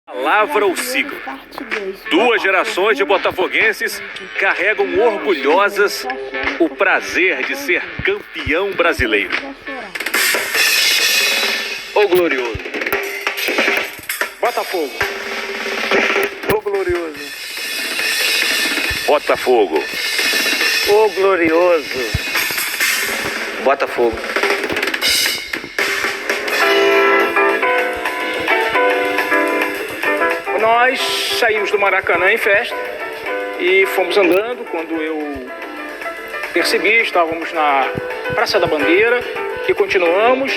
Palavra ou sigla. Duas gerações de botafoguenses carregam orgulhosas o prazer de ser campeão brasileiro. O glorioso. Botafogo. O glorioso. Botafogo. O glorioso. Botafogo. Nós saímos do Maracanã em festa e fomos andando. Quando eu percebi, estávamos na Praça da Bandeira e continuamos,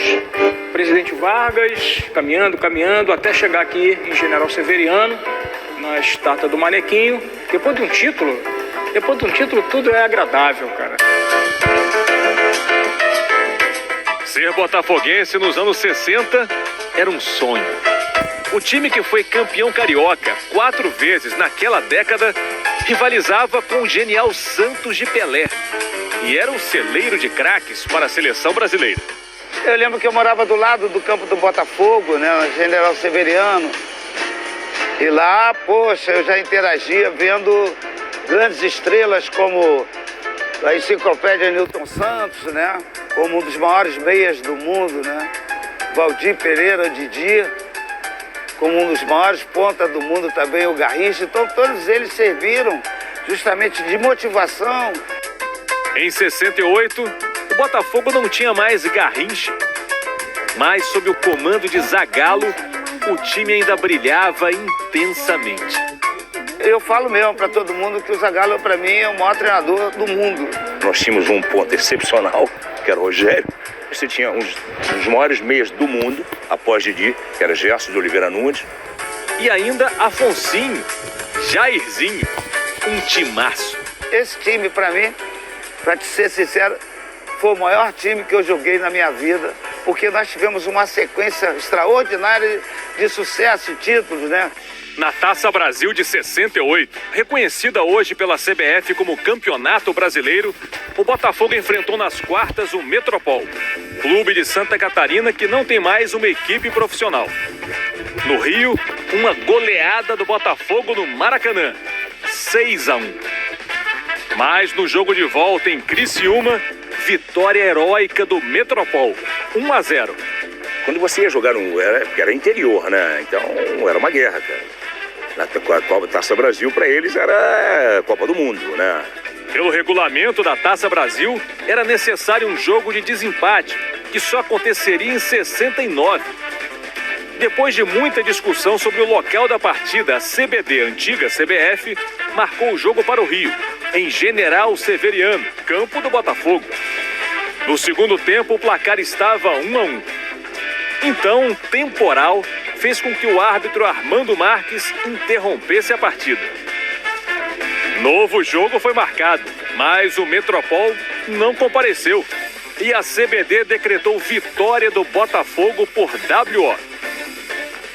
Presidente Vargas, caminhando, até chegar aqui em General Severiano, na estátua do Manequinho. Depois de um título tudo é agradável, cara. Ser botafoguense nos anos 60 era um sonho. O time que foi campeão carioca 4 vezes naquela década rivalizava com o genial Santos de Pelé e era um celeiro de craques para a seleção brasileira. Eu lembro que eu morava do lado do campo do Botafogo, né, General Severiano. E lá, poxa, eu já interagia vendo grandes estrelas como a enciclopédia Newton Santos, né, como um dos maiores meias do mundo, né, Valdir Pereira Didi, como um dos maiores pontas do mundo também, o Garrincha. Então todos eles serviram justamente de motivação. Em 68, o Botafogo não tinha mais Garrincha, mas sob o comando de Zagallo, o time ainda brilhava intensamente. Eu falo mesmo para todo mundo que o Zagallo, para mim, é o maior treinador do mundo. Nós tínhamos um ponto excepcional, que era o Rogério. Você tinha um dos maiores meias do mundo, após Didi, que era Gerson de Oliveira Nunes. E ainda Afonsinho, Jairzinho, um timaço. Esse time, para mim, para te ser sincero, foi o maior time que eu joguei na minha vida, porque nós tivemos uma sequência extraordinária de sucesso e títulos, né? Na Taça Brasil de 68, reconhecida hoje pela CBF como Campeonato Brasileiro, o Botafogo enfrentou nas quartas o Metropol, clube de Santa Catarina que não tem mais uma equipe profissional. No Rio, uma goleada do Botafogo no Maracanã, 6-1. Mas no jogo de volta em Criciúma, vitória heróica do Metropol, 1-0. Quando você ia jogar era interior, né? Então era uma guerra, cara. A Taça Brasil, para eles, era a Copa do Mundo, né? Pelo regulamento da Taça Brasil, era necessário um jogo de desempate, que só aconteceria em 69. Depois de muita discussão sobre o local da partida, a CBD, antiga CBF, marcou o jogo para o Rio, em General Severiano, campo do Botafogo. No segundo tempo, o placar estava 1-1. Então, um temporal fez com que o árbitro Armando Marques interrompesse a partida. Novo jogo foi marcado, mas o Metropol não compareceu e a CBD decretou vitória do Botafogo por WO.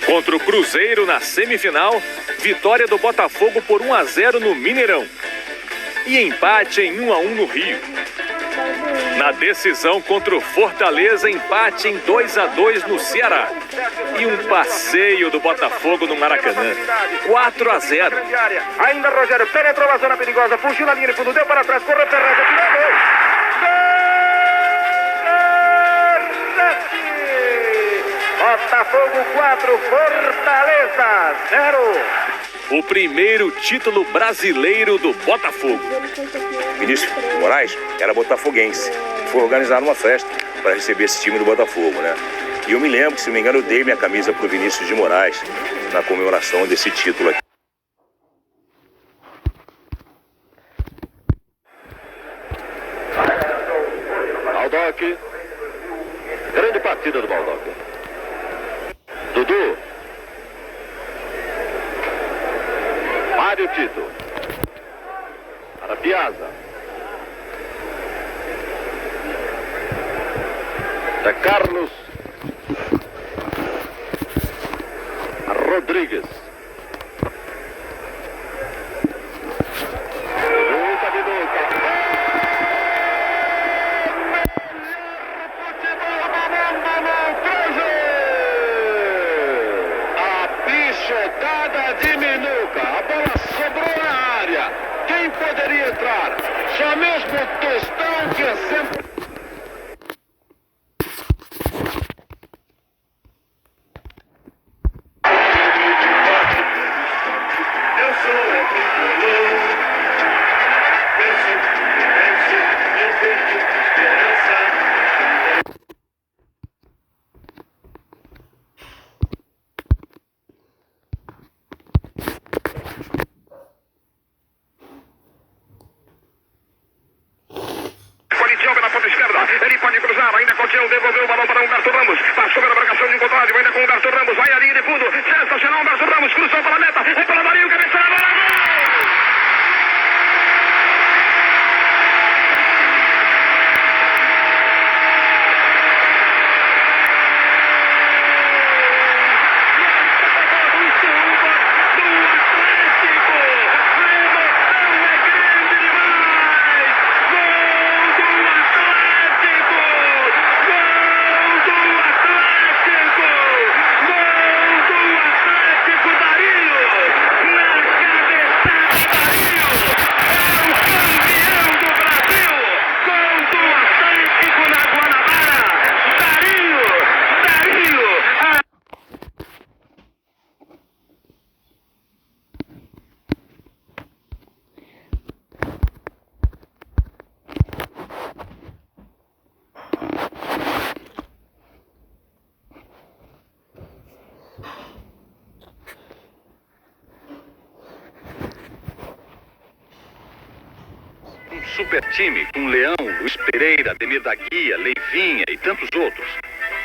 Contra o Cruzeiro na semifinal, vitória do Botafogo por 1-0 no Mineirão e empate em 1-1 no Rio. Na decisão contra o Fortaleza, empate em 2-2 no Ceará. E um passeio do Botafogo no Maracanã, 4-0. Ainda Rogério penetrou na zona perigosa, fugiu na linha de fundo, deu para trás, correu para trás, tirou gol! Botafogo 4, Fortaleza 0. O primeiro título brasileiro do Botafogo. Vinícius de Moraes era botafoguense. Foi organizar uma festa para receber esse time do Botafogo, né? E eu me lembro que, se não me engano, eu dei minha camisa pro Vinícius de Moraes na comemoração desse título aqui. Baldock. Grande partida do Baldock. Dudu. Mário Tito. Para Piazza. Da Carlos Rodrigues. Luta de luta. Futebol do mundo no 13. A picha Cacetada de Minuca. A bola sobrou na área. Quem poderia entrar? Só mesmo o Tostão, que é sempre... Ele pode cruzar, ainda continua, devolveu o balão para Humberto Ramos. Passou pela marcação de contrário, ainda com o Humberto Ramos. Vai a linha de fundo, sensacional, Humberto Ramos, cruzou para a meta, é pela Marinho, cabeça na bola, gol! Super time com Leão, Luiz Pereira, Ademir da Guia, Leivinha e tantos outros.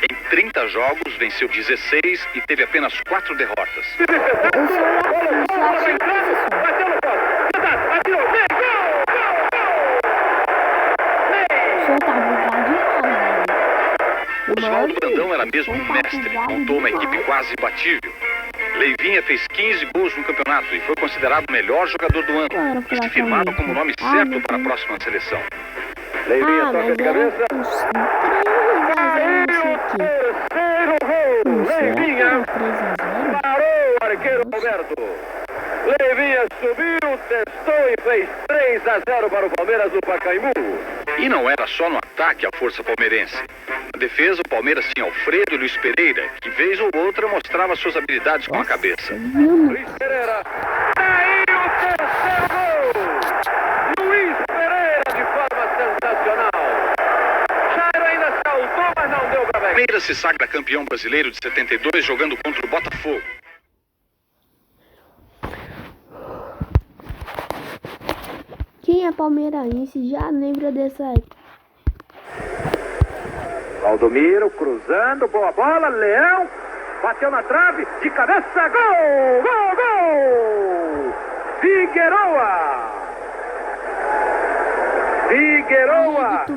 Em 30 jogos, venceu 16 e teve apenas 4 derrotas. Oswaldo Brandão era mesmo um mestre, montou uma equipe quase imbatível. Leivinha fez 15 gols no campeonato e foi considerado o melhor jogador do ano. E se firmava como o nome certo para a próxima seleção. Leivinha toca de cabeça. Leivinha parou o arqueiro Roberto. Leivinha subiu, testou e fez 3-0 para o Palmeiras do Pacaembu. E não era só no ataque a força palmeirense. Na defesa, o Palmeiras tinha Alfredo e Luiz Pereira, que vez ou outra mostrava suas habilidades com a cabeça. Luiz Pereira, daí o terceiro gol! Luiz Pereira de forma sensacional. Jairo ainda saltou, mas não deu pra ver. Palmeiras se sagra campeão brasileiro de 72 jogando contra o Botafogo. Quem é palmeirense já lembra dessa época. Valdomiro cruzando, boa bola, Leão, bateu na trave, de cabeça, gol, gol, gol! Figueroa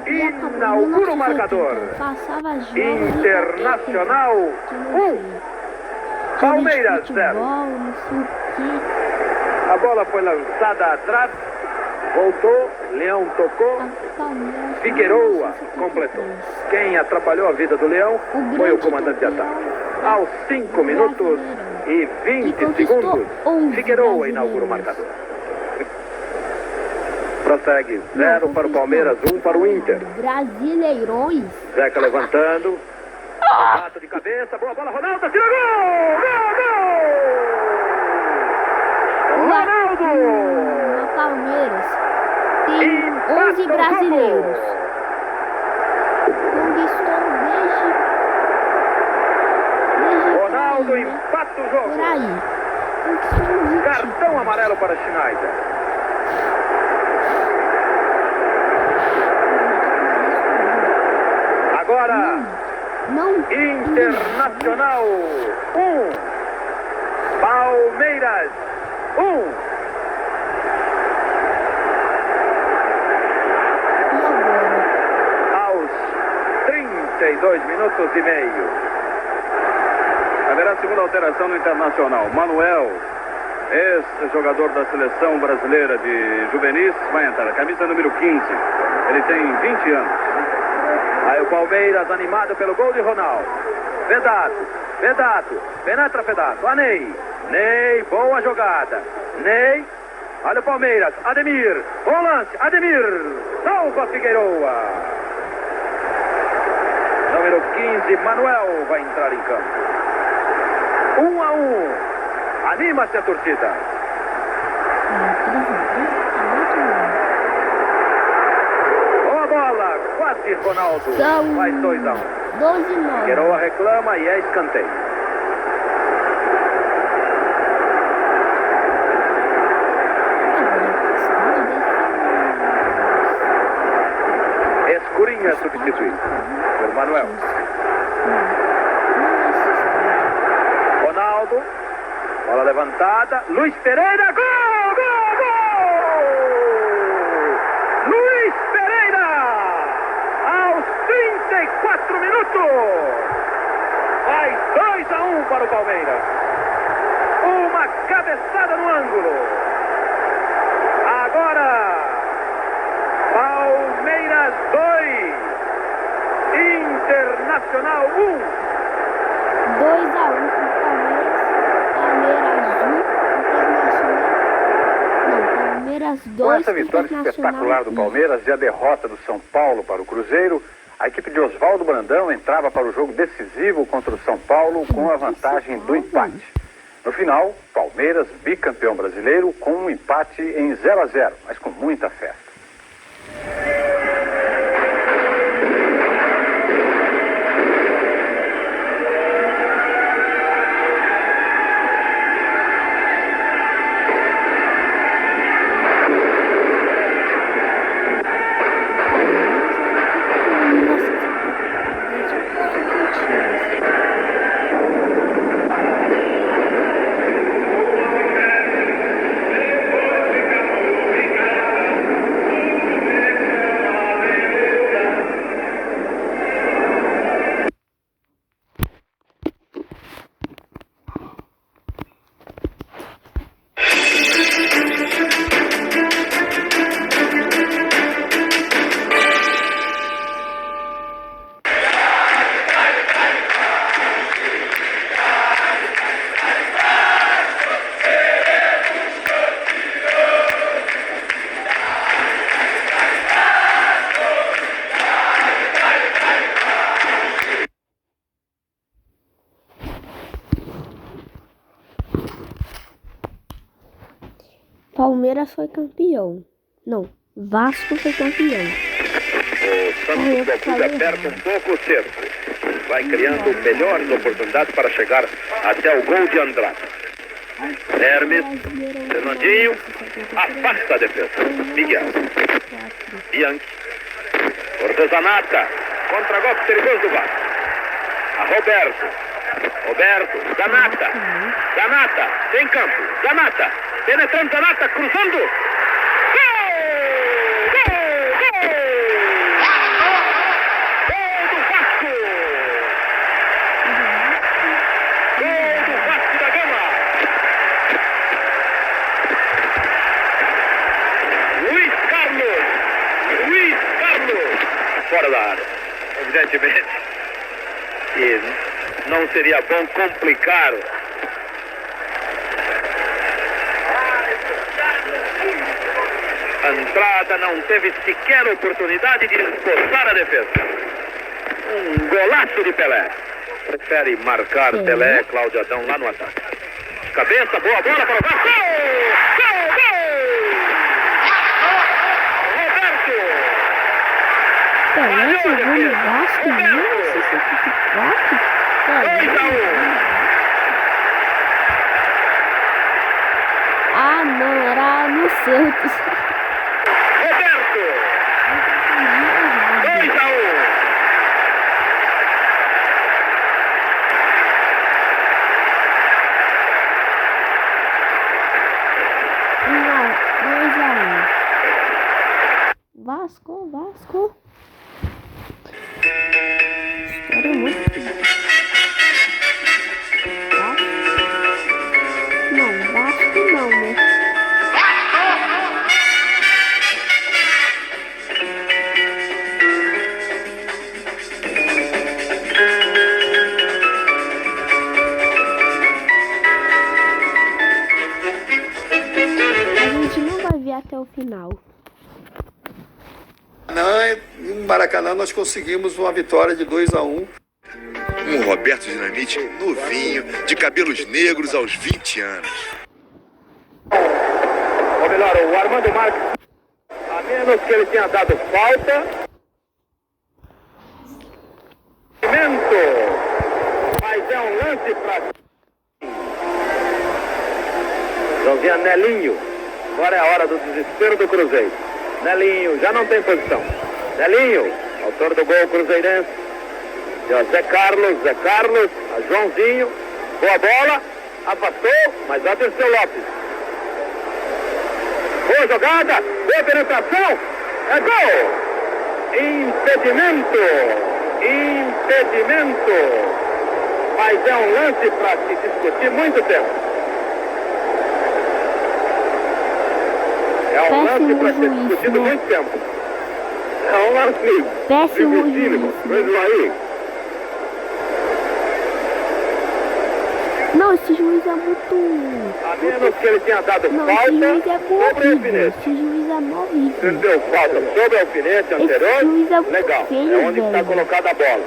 inaugura o marcador. Internacional 1, Palmeiras 0. A bola foi lançada atrás, voltou, Leão tocou, Figueroa completou. Quem atrapalhou a vida do Leão foi o comandante de ataque. Aos 5 minutos e 20 segundos, Figueroa inaugura o marcador. Prossegue, 0 para o Palmeiras, 1 para o Inter. Brasileirões. Zeca levantando, bate de cabeça, boa bola, Ronaldo, tira gol! Gol, gol! Ronaldo! No Palmeiras tem 11 brasileiros. Conquistou desde Ronaldo empata o jogo. por aí. Cartão amarelo para Schneider. Agora, Não. Internacional 1, Palmeiras 1. E agora? Aos 32 minutos e meio. Haverá segunda alteração no Internacional. Manuel, ex-jogador da seleção brasileira de juvenis, vai entrar. Camisa número 15. Ele tem 20 anos. Aí o Palmeiras animado pelo gol de Ronaldo. Vedato, penetra Vedato. Anei, Ney, boa jogada. Ney, olha o Palmeiras. Ademir, bom lance. Ademir, salva Figueroa. Número 15, Manuel vai entrar em campo. 1-1. Anima-se a torcida. Boa bola, quase Ronaldo. Faz 2-1. 12-9. Figueroa reclama e é escanteio. Escurinha substituído por Manuel. Ronaldo, bola levantada, Luiz Pereira, gol, gol, gol! Luiz Pereira, aos 34 minutos, faz 2-1 para o Palmeiras. Uma cabeçada no ângulo. Agora, Palmeiras 2, Internacional 1. 2-1 pro Palmeiras. Palmeiras 1, Internacional. Não, Palmeiras 2. Com essa vitória espetacular do Palmeiras e a derrota do São Paulo para o Cruzeiro, a equipe de Oswaldo Brandão entrava para o jogo decisivo contra o São Paulo com a vantagem do empate. No final, Palmeiras, bicampeão brasileiro, com um empate em 0-0, mas com muita festa. Palmeiras foi campeão. Não, Vasco foi campeão. O Santos do Clube aperta um pouco o cerco. Vai criando melhores oportunidades para chegar até o gol de Andrade. Hermes, Fernandinho, afasta a defesa. Miguel, Bianchi, Ortezanata, contra-golpe perigoso do Vasco. A Roberto, Zanata, tem campo, Zanata, penetrando Zanata, cruzando. Gol! Gol do Vasco! Gol do Vasco da Gama! Luiz Carlos! Fora da área. Evidentemente que não seria bom complicar. Andrada não teve sequer oportunidade de esforçar a defesa. Um golaço de Pelé. Prefere marcar Pelé, Cláudio Adão lá no ataque. Cabeça, boa bola para o Vasco. Gol! Roberto! Pelé jogou no Vasco em 1964? 2-1. Ah, não, era no Santos. Roberto! 2-1. Vasco. História muito. Não, Vasco não, né? ver até o final. No Maracanã nós conseguimos uma vitória de 2-1. Um Roberto Dinamite novinho, de cabelos negros aos 20 anos. Ou melhor, o Armando Marques, a menos que ele tenha dado falta. Mas é um lance para Joãozinho Nelinho. Agora é a hora do desespero do Cruzeiro. Nelinho já não tem posição. Nelinho, autor do gol cruzeirense. Zé Carlos, a Joãozinho, boa bola, afastou, mas já desceu Lopes. Boa jogada, boa penetração, é gol! Impedimento, mas é um lance para se discutir muito tempo. É um lance para ser discutido muito tempo. É um lance Péssimo dificílimo, juiz. veja aí. Não, esse juiz é muito... A menos que ele tenha dado Não, falta esse juiz é sobre o horrível. alfinete. Esse juiz é Ele horrível. deu falta sobre o alfinete anterior, juiz é muito legal, feio, é onde está velho. colocada a bola.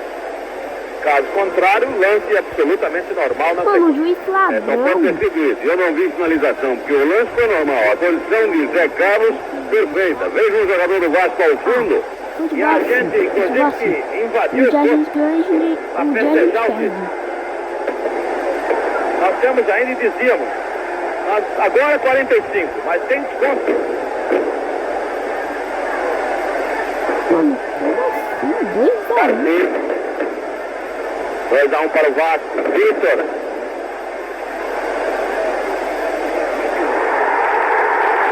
Caso contrário, lance absolutamente normal na Mano, o sequência. juiz ladrão. Só pode ter sido isso. Eu não vi finalização, porque o lance foi normal. A posição de Zé Carlos, perfeita. Veja um jogador do Vasco ao fundo. E a gente, inclusive, que invadiu Um o dia a campo gente ganha, um dia a gente festejar o perde. título. Nós temos ainda e dizíamos, agora 45, mas tem desconto. Mano, como assim? 2-1. 2-1 para o Vasco. Vitor.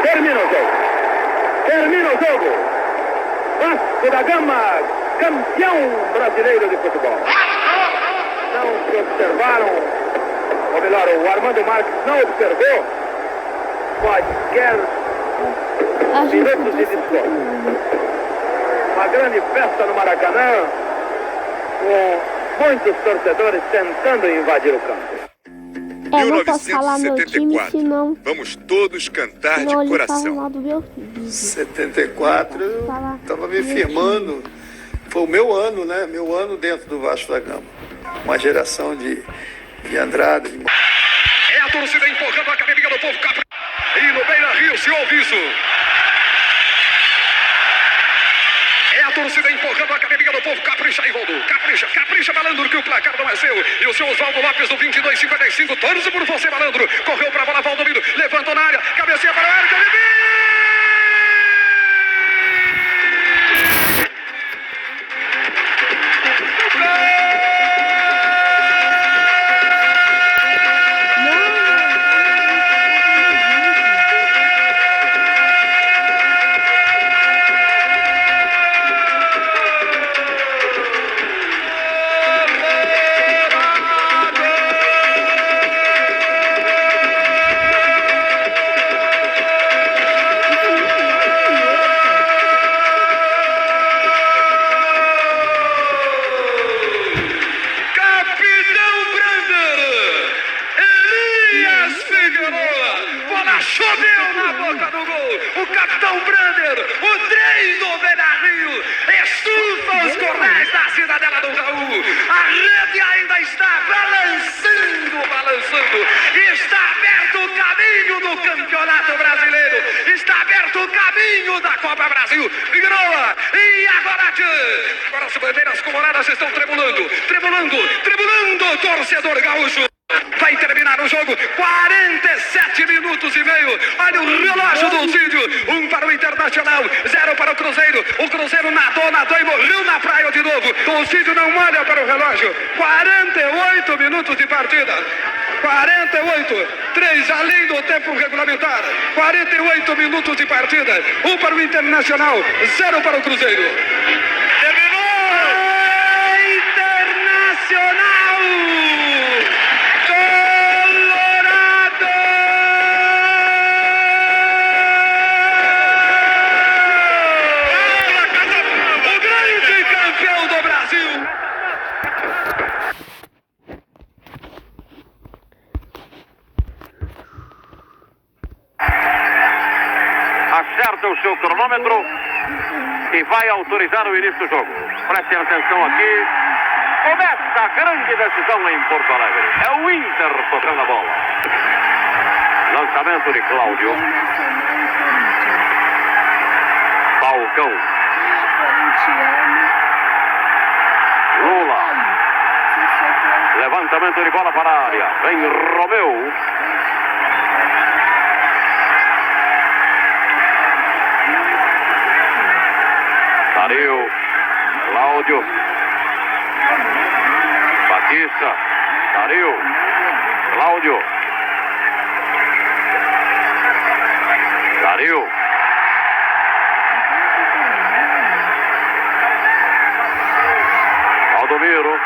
Termina o jogo. Vasco da Gama, campeão brasileiro de futebol. Não se observaram, ou melhor, o Armando Marques não observou quaisquer A gente minutos de desconto. Uma grande festa no Maracanã, com muitos torcedores tentando invadir o campo. Não posso falar meu time, 1974. senão... Vamos todos cantar de Senão ele fala coração. mal do meu filho. 74, eu estava me firmando. Foi o meu ano, né? Meu ano dentro do Vasco da Gama. Uma geração de Andrade. É a torcida empurrando a academia do povo Capri. E no Beira Rio se ouve isso. É a torcida empurrando a academia do povo. Capricha e Roldo. Capricha, malandro, que o placar não é seu. E o seu Oswaldo Lopes do 22,55. Torce por você, malandro. Correu pra bola, Valdomiro. Levantou na área. Cabecinha para o arco. Choveu na boca do gol, o capitão Brander, o trem do Beira-Rio, estufa os corrais da cidadela do Raul, a rede ainda está balançando, está aberto o caminho do Campeonato Brasileiro, está aberto o caminho da Copa Brasil, Figueroa, e agora as bandeiras coloradas estão tremulando, torcedor gaúcho. Vai terminar o jogo, 47 minutos e meio. Olha o relógio do Cídio. 1 para o Internacional, 0 para o Cruzeiro. O Cruzeiro nadou e morreu na praia de novo. O Cídio não olha para o relógio. 48 minutos de partida. 48, 3 além do tempo regulamentar. 48 minutos de partida. 1 para o Internacional, 0 para o Cruzeiro. Terminou! Internacional! aperta o seu cronômetro e vai autorizar o início do jogo. Prestem atenção aqui. Começa a grande decisão em Porto Alegre. É o Inter tocando a bola. Lançamento de Cláudio. Falcão. Lula. Levantamento de bola para a área. Vem Romeu. Dario. Cláudio. Batista. Dario. Cláudio. Dario. Valdomiro.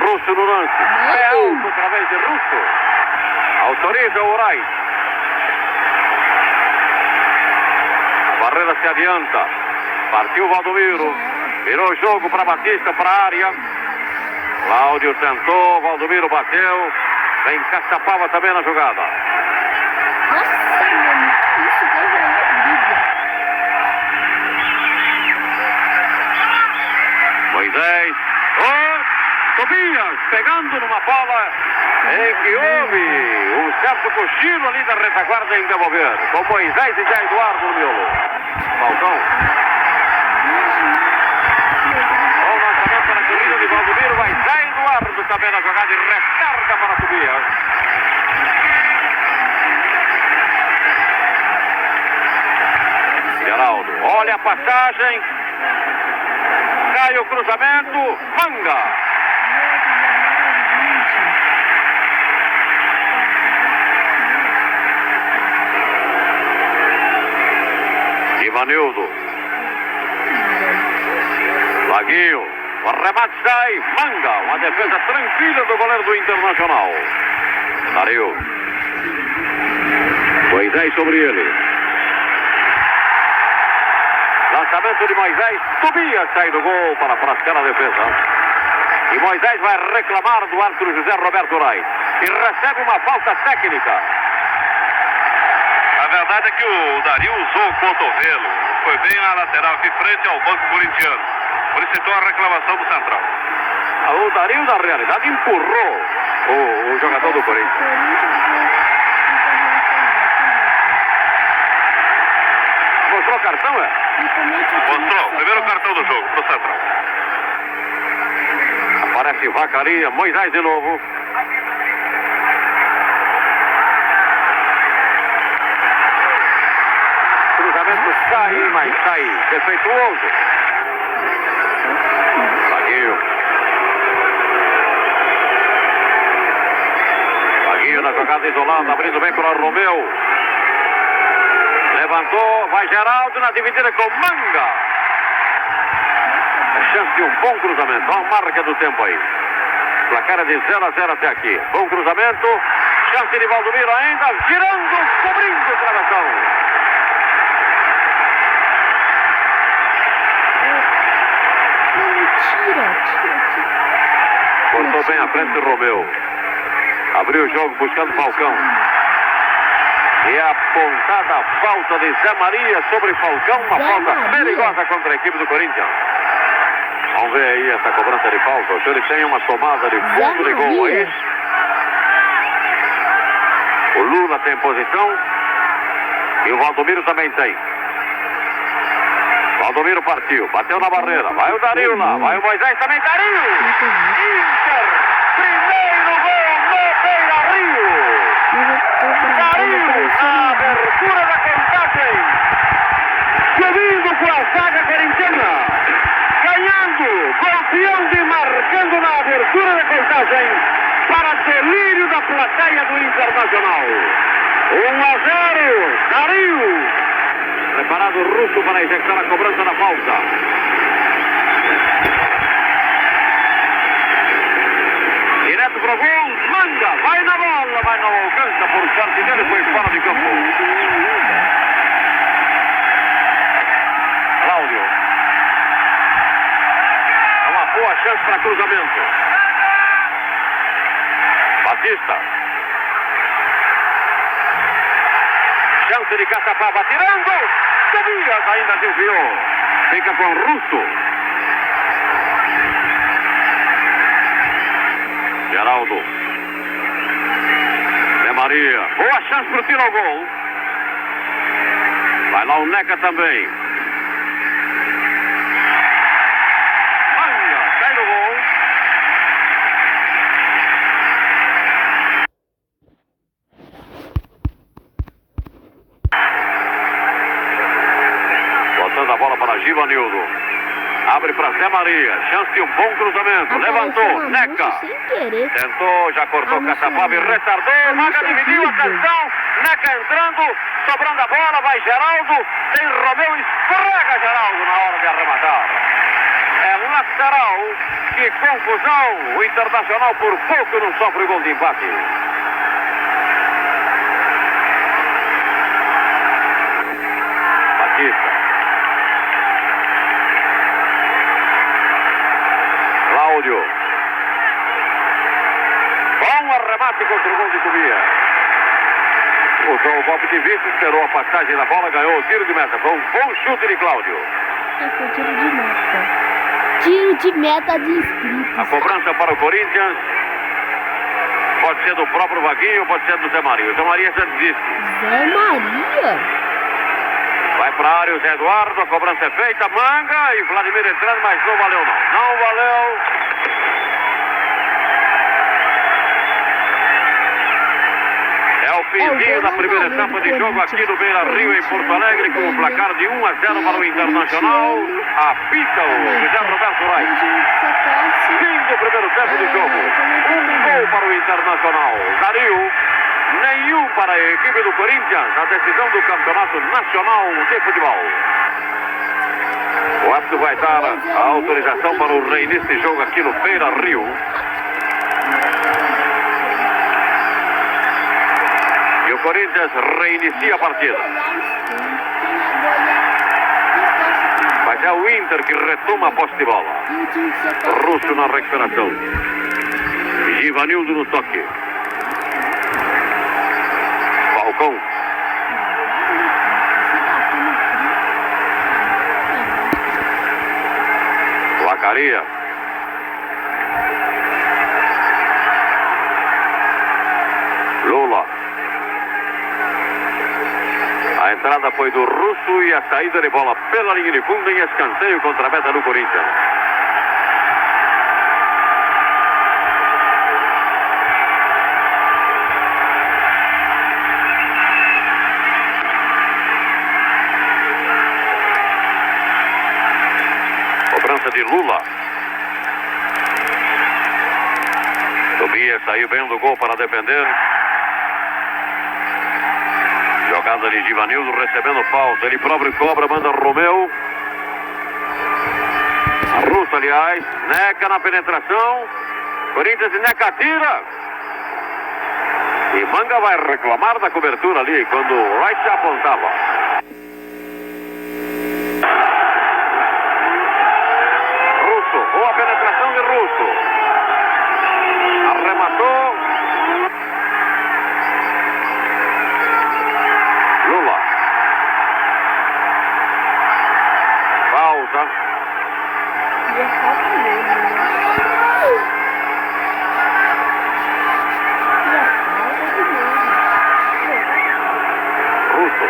Russo no lance. É alto através de Russo. Autoriza o Moraes. A barreira se adianta. Partiu Valdomiro. Virou o jogo para Batista, para a área. Cláudio tentou. Valdomiro bateu. Vem Caçapava também na jogada. Nossa, mano, isso daí é briga. Moisés. Tobias pegando numa bola em que houve um certo cochilo ali da retaguarda em devolver. Com Moisés e Zé Eduardo no miolo. Falcão. O lançamento na corrida de Valdomiro. Vai Zé Eduardo também na jogada e recarga para Tobias. Geraldo. Olha a passagem. Cai o cruzamento. Manga. Ivanildo. Laguinho. O remate sai. Manga. Uma defesa tranquila do goleiro do Internacional. Dario. Moisés sobre ele. Lançamento de Moisés. Tobias sai do gol para praticar a defesa. E Moisés vai reclamar do árbitro José Roberto Rai. E recebe uma falta técnica. A verdade é que o Dario usou o cotovelo. Foi bem na lateral aqui, frente ao banco corintiano. Por isso então a reclamação do central. O Dario, na realidade, empurrou o jogador do Corinthians. Mostrou o cartão, é? Mostrou. Primeiro cartão do jogo pro central. Aparece Vacaria. Moisés de novo. Cruzamento sai, mas sai defeituoso. Laguinho. Laguinho na jogada isolada, abrindo bem para o Romeu. Levantou, vai Geraldo na dividida com Manga. A chance de um bom cruzamento. Olha a marca do tempo aí. Placar de 0-0 até aqui. Bom cruzamento. Chance de Valdomiro ainda. Girando, cobrindo o travessão. Cortou bem a frente do Romeu. Abriu o jogo buscando Falcão. E a apontada falta de Zé Maria sobre Falcão. Uma falta perigosa contra a equipe do Corinthians. Vamos ver aí essa cobrança de falta. O senhor tem uma tomada de fundo de gol aí. O Lula tem posição. E o Valdomiro também tem. Valdomiro partiu, bateu na barreira, vai o Dario lá, vai o Moisés também, Dario! Inter, primeiro gol no Beira-Rio! Dario na abertura da contagem, subindo com a zaga corintiana, ganhando, confiando e marcando na abertura da contagem, para delírio da plateia do Internacional. 1-0, Dario! Preparado o Russo para executar a cobrança da falta. Direto para o gol, Manga, vai na bola, mas não alcança por sorte dele, foi fora de campo. Cláudio. É uma boa chance para cruzamento. Batista. Chance de Caçapava tirando. Tobias ainda desviou. Fica com Russo. Geraldo. Zé Maria. Boa chance para o tiro ao gol. Vai lá o Neca também. Manga. Cai no gol. Botando a bola para Givanildo. Abre para Zé Maria. Chance de um bom cruzamento. Levantou. Neca. Tentou, já cortou Caçapava e retardou. Manga dividiu. Atenção. Neca entrando. Sobrando a bola. Vai Geraldo. Tem Romeu. Escorrega Geraldo na hora de arrematar. É lateral. Que confusão. O Internacional por pouco não sofre o gol de empate. Batista. Cláudio. Bom arremate contra o gol de Tobias. Usou o golpe de vista, esperou a passagem da bola, ganhou o tiro de meta. Foi um bom chute de Cláudio. Foi tiro de meta. Tiro de meta de inscritos. A cobrança para o Corinthians. Pode ser do próprio Vaguinho, pode ser do Zé Maria. O Zé Maria já desiste. Zé Maria? Vai para a área o Zé Eduardo, a cobrança é feita, Manga e Vladimir entrando, mas não valeu não. Não valeu. É o finzinho da primeira etapa de jogo aqui no Beira-Rio, em Porto Alegre, com o placar de 1-0 para o Internacional. Apita o José Roberto Reis. Fim do primeiro tempo de jogo. Um gol para o Internacional. Dario. Nenhum para a equipe do Corinthians na decisão do Campeonato Nacional de Futebol. O árbitro vai dar a autorização para o reinício de jogo aqui no Beira-Rio. E o Corinthians reinicia a partida. Mas é o Inter que retoma a posse de bola. Russo na recuperação. Givanildo no toque. Falcão. Lacaria. Lula. A entrada foi do Russo e a saída de bola pela linha de fundo em escanteio contra a meta do Corinthians. De Lula. Tobias saiu bem do gol para defender. Jogada de Givanildo recebendo falta. Ele próprio cobra, manda Romeu. A Russo, aliás. Neca na penetração. Corinthians e Neca tira. E Manga vai reclamar da cobertura ali quando o Wright apontava. Boa penetração de Russo. Arrematou. Lula. Falta. Russo.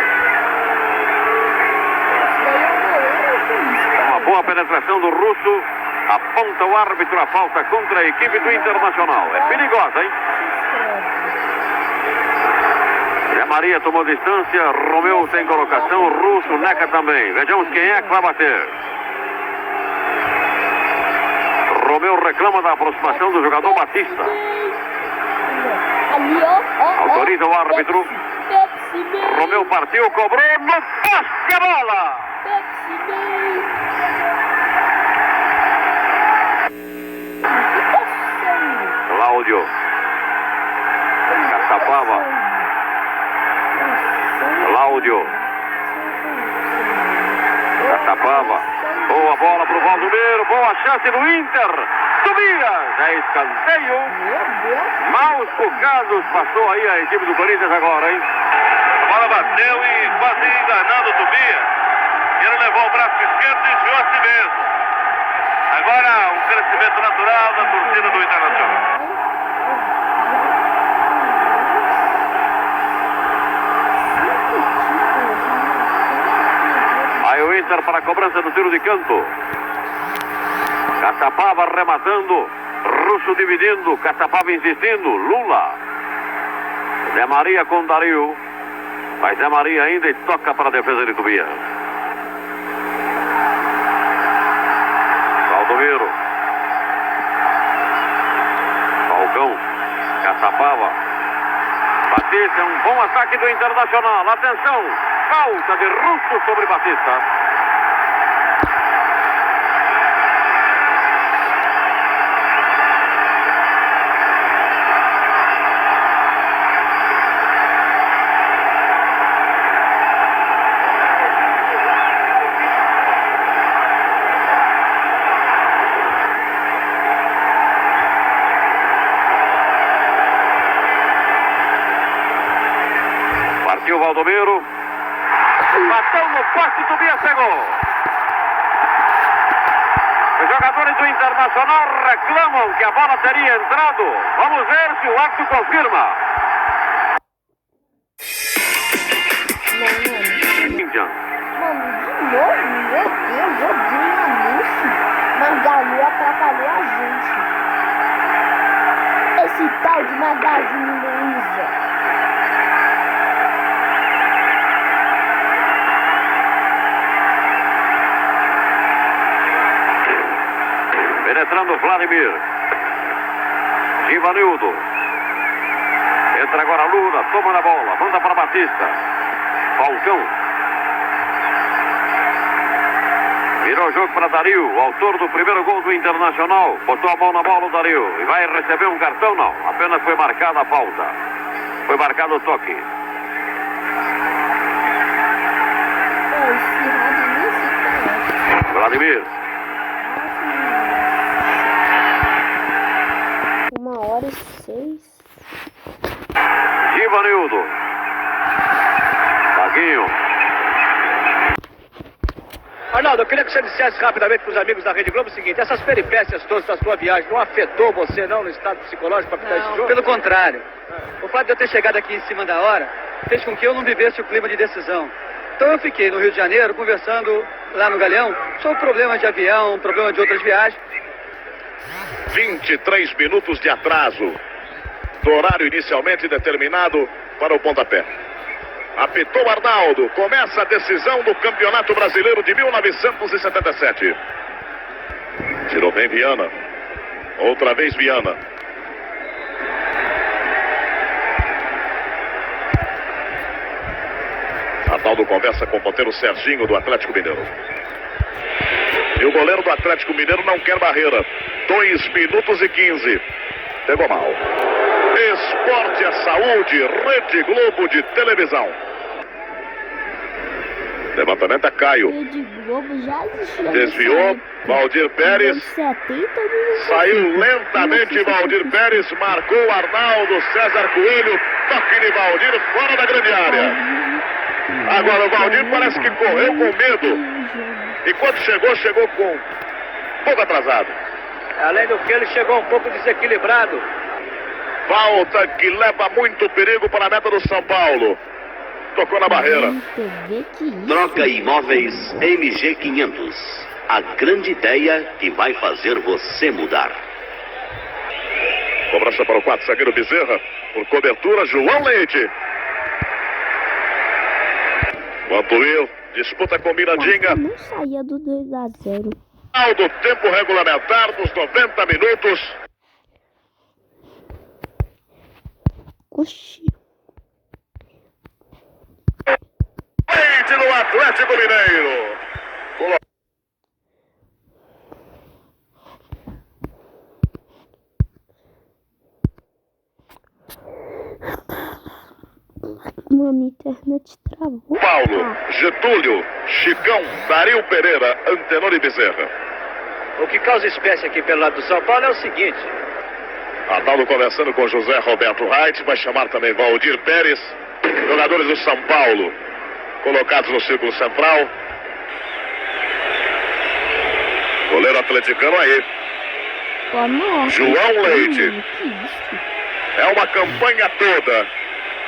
Uma boa penetração do Russo. Aponta o árbitro a falta contra a equipe do Internacional. É perigosa, hein? Zé Maria tomou distância. Romeu tem colocação. Russo, Neca também. Vejamos quem é que vai bater. Romeu reclama da aproximação do jogador Batista. Autoriza o árbitro. Romeu partiu, cobrou no poste a bola. Cláudio. Caçapava. Cláudio. Caçapava. Boa bola para o Valdomiro. Boa chance do Inter. Tobias. É escanteio. Maus bocados passou aí a equipe do Corinthians agora, hein? A bola bateu e quase enganando o Tobias. Ele levou o braço esquerdo e desviou a si mesmo. Agora um crescimento natural da torcida do Internacional. Aí o Inter para a cobrança do tiro de canto. Caçapava rematando. Russo dividindo. Caçapava insistindo. Lula. Zé Maria com Dario. Mas Zé Maria ainda e toca para a defesa de Tobias. Valdomiro. Falcão. Caçapava. Batista, um bom ataque do Internacional. Atenção. Falta de Russo sobre Batista. Partiu Valdomiro. Bateu no poste, Tobias pegou. Os jogadores do Internacional reclamam que a bola teria entrado. Vamos ver se o árbitro confirma. Mano, de novo, meu Deus, joguinho anúncio. Magalu atrapalhou a gente. Esse tal de Magazine Luiza. Penetrando Vladimir. Givanildo. Entra agora Lula, toma na bola, manda para Batista. Falcão. Virou o jogo para Dario, autor do primeiro gol do Internacional. Botou a mão na bola o Dario. E vai receber um cartão? Não. Apenas foi marcada a falta. Foi marcado o toque. Vladimir. 1h06. Givanildo. Taguinho. Arnaldo, eu queria que você dissesse rapidamente para os amigos da Rede Globo o seguinte: essas peripécias todas da sua viagem não afetou você não no estado psicológico para ficar esse jogo? Pelo contrário. O fato de eu ter chegado aqui em cima da hora fez com que eu não vivesse o clima de decisão. Então eu fiquei no Rio de Janeiro conversando lá no Galeão sobre problemas de avião, problemas de outras viagens. 23 minutos de atraso do horário inicialmente determinado para o pontapé. Apitou Arnaldo. Começa a decisão do Campeonato Brasileiro de 1977. Tirou bem Viana. Outra vez Viana. Arnaldo conversa com o ponteiro Serginho do Atlético Mineiro. E o goleiro do Atlético Mineiro não quer barreira. 2 minutos e 15. Pegou mal. Esporte é saúde. Rede Globo de televisão. Levantamento é Caio. Rede Globo já existia. Desviou. Valdir Pérez. 70, saiu lentamente Valdir Pérez. Marcou Arnaldo. César Coelho. Toque de Valdir fora da grande área. Agora o Valdir parece que correu com medo. E quando chegou com um pouco atrasado. Além do que ele chegou um pouco desequilibrado. Falta que leva muito perigo para a meta do São Paulo. Tocou na barreira. Droga Imóveis MG500. A grande ideia que vai fazer você mudar. Cobrança para o 4, zagueiro Bezerra. Por cobertura, João Leite. Vantuil, disputa combinadinha. Não saía do 2-0. Ao do tempo regulamentar dos 90 minutos. Oxi. Leite no Atlético Mineiro. Mano, a internet travou. Paulo, Getúlio, Chicão, Dario Pereira, Antenor e Bezerra. O que causa espécie aqui pelo lado do São Paulo é o seguinte. Arnaldo conversando com José Roberto Reit, vai chamar também Valdir Pérez. Jogadores do São Paulo colocados no círculo central. Goleiro atleticano aí. João Leite. É uma campanha toda.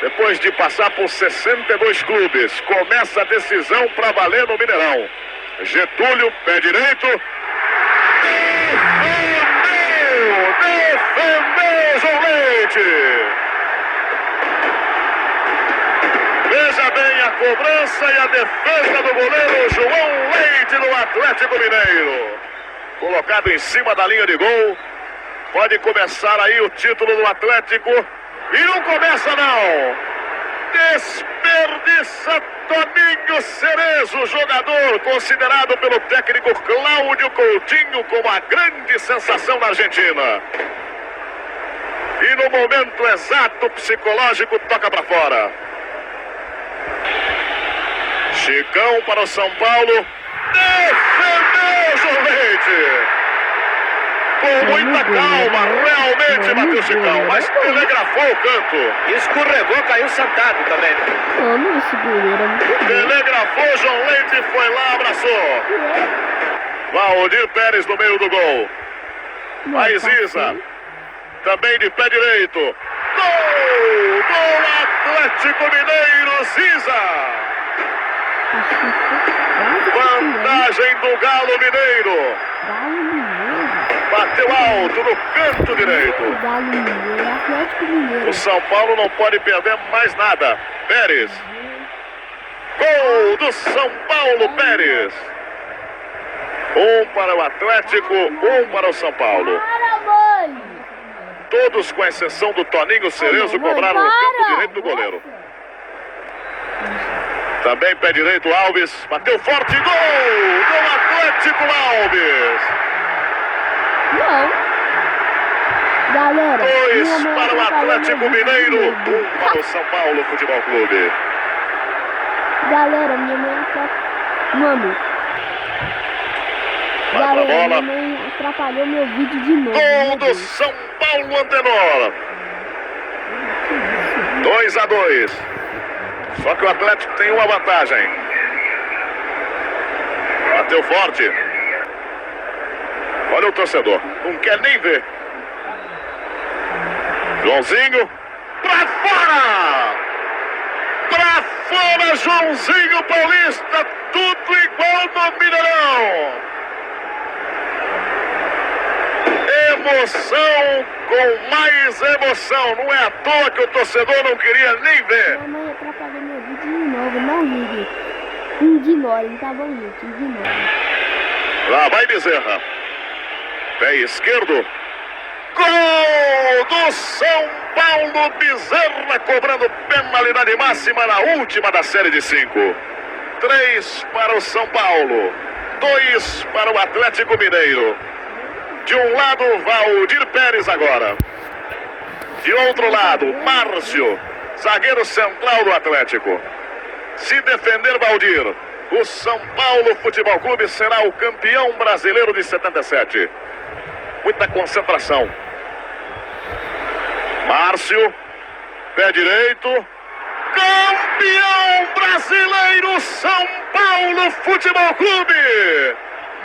Depois de passar por 62 clubes, começa a decisão para valer no Mineirão. Getúlio, pé direito. Defendeu João Leite. Veja bem a cobrança e a defesa do goleiro João Leite no Atlético Mineiro. Colocado em cima da linha de gol. Pode começar aí o título do Atlético. E não começa não. Desperdiça Toninho Cerezo, jogador considerado pelo técnico Cláudio Coutinho como a grande sensação na Argentina. E no momento exato psicológico toca para fora. Chicão para o São Paulo. Defendeu João Leite. Com muita calma, realmente bateu o Chicão, mas telegrafou o canto. Escorregou, caiu sentado também. Telegrafou João Leite, foi lá, abraçou. Valdir Pérez no meio do gol. Mais Isa, também de pé direito. Gol do Atlético Mineiro, Ziza. Vantagem do Galo Mineiro. Bateu alto no canto direito. O São Paulo não pode perder mais nada. Pérez. Gol do São Paulo, Pérez. Um para o Atlético, um para o São Paulo. Todos, com exceção do Toninho Cerezo, cobraram no campo direito do goleiro. Também pé direito Alves. Bateu forte, gol do Atlético Alves. Não. Galera, 2 para o Atlético Mineiro, 1 para o São Paulo Futebol Clube. Galera, minha mãe Mano. Galera, minha mãe atrapalhou meu vídeo de novo. Gol do São Paulo Antenor. 2-2. Só que o Atlético tem uma vantagem. Bateu forte. Olha o torcedor, não quer nem ver. Joãozinho, pra fora! Pra fora, Joãozinho Paulista, tudo igual no Mineirão. Emoção com mais emoção, não é à toa que o torcedor não queria nem ver. Minha mãe atrapalhou meu vídeo de novo, não ligue. Ignore, tá bom, gente, ignore. Lá vai Bezerra. Pé esquerdo. Gol do São Paulo, Bezerra cobrando penalidade máxima na última da série de 5. 3 para o São Paulo, 2 para o Atlético Mineiro. De um lado, Valdir Pérez agora. De outro lado, Márcio, zagueiro central do Atlético. Se defender Valdir, o São Paulo Futebol Clube será o campeão brasileiro de 77. Muita concentração. Márcio, pé direito. Campeão brasileiro, São Paulo Futebol Clube.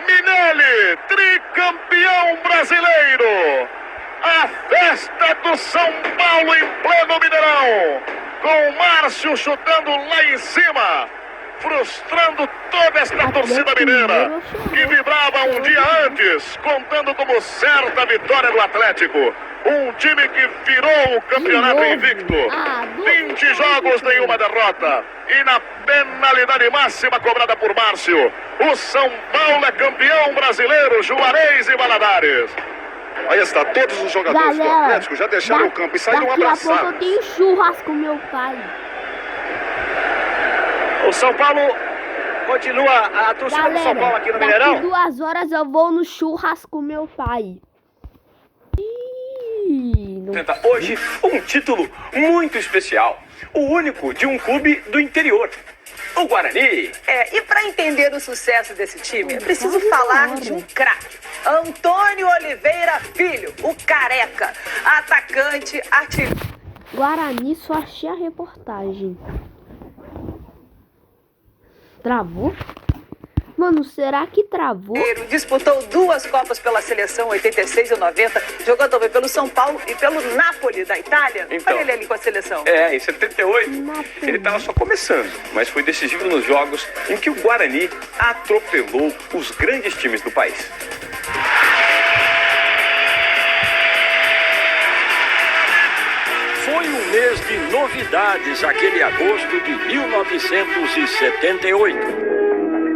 Minelli, tricampeão brasileiro. A festa do São Paulo em pleno Mineirão. Com o Márcio chutando lá em cima, frustrando toda esta torcida mineira, que vibrava um dia antes, contando como certa vitória do Atlético. Um time que virou o campeonato invicto. 20 jogos, nenhuma derrota. E na penalidade máxima cobrada por Márcio, o São Paulo é campeão brasileiro, Juarez e Valadares. Aí está, todos os jogadores do Atlético já deixaram o campo e saíram abraçados. Daqui a pouco eu tenho churrasco com meu pai. O São Paulo continua a torcida do São Paulo aqui no Mineirão. Daqui 2 horas eu vou no churrasco com meu pai. Hoje, um título muito especial. O único de um clube do interior. O Guarani. E para entender o sucesso desse time, é preciso falar de um craque. Antônio Oliveira Filho, o Careca. Atacante, artilheiro. Guarani, só achei a reportagem. Travou? Mano, será que travou? Disputou 2 Copas pela seleção, 86 e 90. Jogou também pelo São Paulo e pelo Napoli, da Itália. Então, olha ele ali com a seleção. Em 78, ele estava só começando, mas foi decisivo nos jogos em que o Guarani atropelou os grandes times do país. Foi um mês de novidades, aquele agosto de 1978.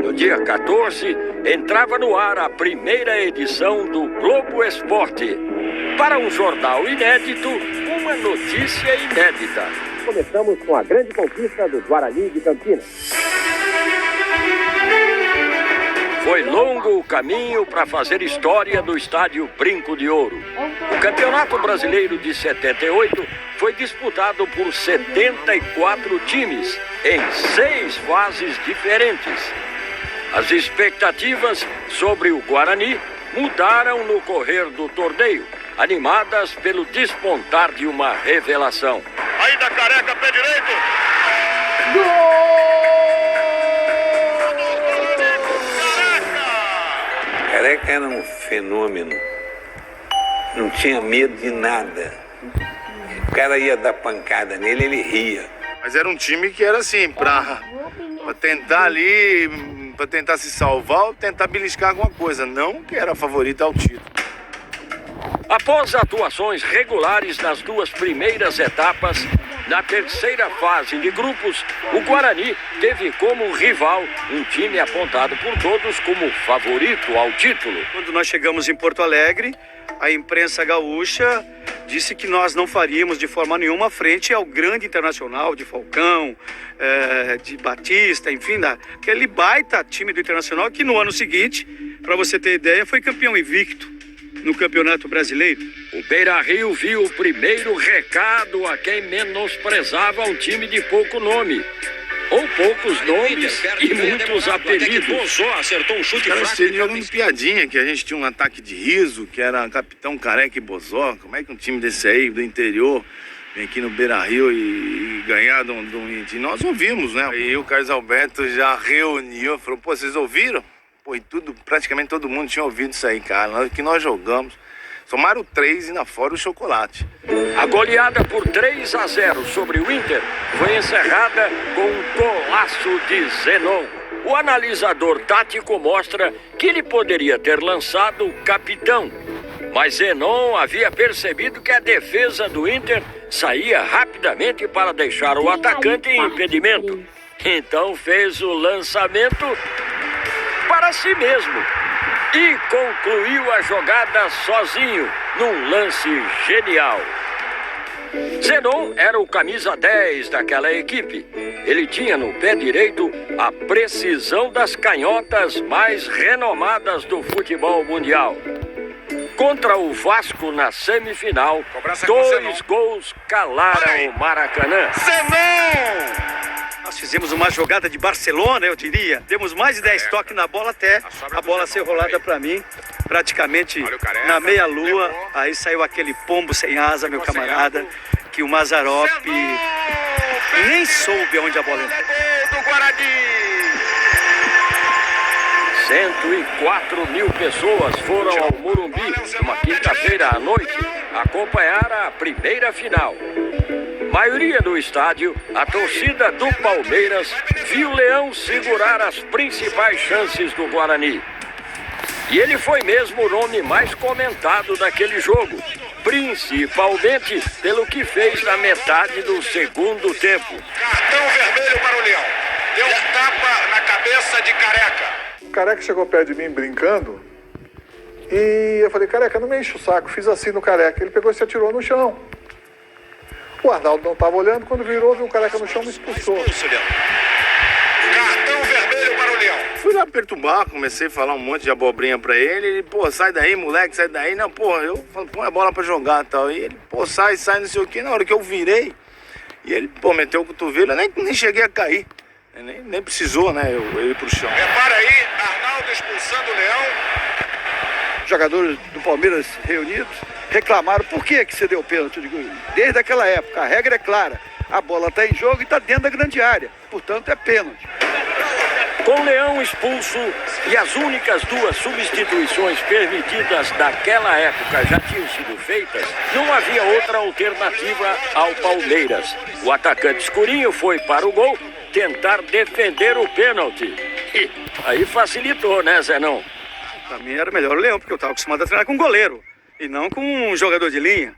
No dia 14, entrava no ar a primeira edição do Globo Esporte. Para um jornal inédito, uma notícia inédita. Começamos com a grande conquista do Guarani de Campinas. Foi longo o caminho para fazer história do estádio Brinco de Ouro. O Campeonato Brasileiro de 78 foi disputado por 74 times em 6 fases diferentes. As expectativas sobre o Guarani mudaram no correr do torneio, animadas pelo despontar de uma revelação. Ainda Careca, pé direito. Careca era um fenômeno. Não tinha medo de nada. O cara ia dar pancada nele, ele ria. Mas era um time que era assim, pra tentar ali, pra tentar se salvar ou tentar beliscar alguma coisa. Não que era favorito ao título. Após atuações regulares nas 2 primeiras etapas, na terceira fase de grupos, o Guarani teve como rival um time apontado por todos como favorito ao título. Quando nós chegamos em Porto Alegre, a imprensa gaúcha disse que nós não faríamos de forma nenhuma frente ao grande Internacional de Falcão, de Batista, enfim, aquele baita time do Internacional que no ano seguinte, para você ter ideia, foi campeão invicto no Campeonato Brasileiro. O Beira-Rio viu o primeiro recado a quem menosprezava um time de pouco nome. Ou poucos nomes e muitos apelidos. Acertou um chute fraco. Os jogando piadinha, que a gente tinha um ataque de riso, que era Capitão Careca e Bozó. Como é que um time desse aí, do interior, vem aqui no Beira-Rio e ganhar de nós ouvimos, né? E o Carlos Alberto já reuniu, falou, pô, vocês ouviram? Pô, e praticamente todo mundo tinha ouvido isso aí, cara. Que nós jogamos. Somaram 3 e ainda fora o chocolate. A goleada por 3-0 sobre o Inter foi encerrada com um golaço de Zenon. O analisador tático mostra que ele poderia ter lançado o capitão. Mas Zenon havia percebido que a defesa do Inter saía rapidamente para deixar o atacante em impedimento. Então fez o lançamento para si mesmo e concluiu a jogada sozinho, num lance genial. Zenon era o camisa 10 daquela equipe. Ele tinha no pé direito a precisão das canhotas mais renomadas do futebol mundial. Contra o Vasco na semifinal, 2 gols calaram o Maracanã. Zenon! Nós fizemos uma jogada de Barcelona, eu diria. Demos mais de 10 toques na bola até a bola ser rolada para mim, praticamente na meia-lua. Aí saiu aquele pombo sem asa, meu camarada, que o Mazarop nem soube aonde a bola entrou. 104 mil pessoas foram ao Morumbi numa quinta-feira à noite acompanhar a primeira final. Maioria do estádio, a torcida do Palmeiras viu o Leão segurar as principais chances do Guarani. E ele foi mesmo o nome mais comentado daquele jogo, principalmente pelo que fez na metade do segundo tempo. Cartão vermelho para o Leão. Deu tapa na cabeça de Careca. O Careca chegou perto de mim brincando e eu falei, Careca, não me enche o saco. Fiz assim no Careca. Ele pegou e se atirou no chão. O Arnaldo não estava olhando, quando virou, viu o Careca no chão e me expulsou. Cartão vermelho para o Leão. Fui lá perturbar, comecei a falar um monte de abobrinha pra ele. Ele, pô, sai daí, moleque, sai daí. Não, pô, eu falo, põe a bola pra jogar e tal. E ele, pô, sai, não sei o quê. Na hora que eu virei, e ele, pô, meteu o cotovelo, eu nem cheguei a cair. Nem precisou, né, eu ir pro chão. Repara aí, Arnaldo expulsando o Leão. Jogadores do Palmeiras reunidos reclamaram por que você deu pênalti. Eu digo, desde aquela época, a regra é clara. A bola está em jogo e está dentro da grande área. Portanto, é pênalti. Com Leão expulso e as únicas 2 substituições permitidas daquela época já tinham sido feitas, não havia outra alternativa ao Palmeiras. O atacante Escurinho foi para o gol tentar defender o pênalti. E aí facilitou, né, Zenão? Para mim era melhor o Leão, porque eu estava acostumado a treinar com goleiro e não com um jogador de linha.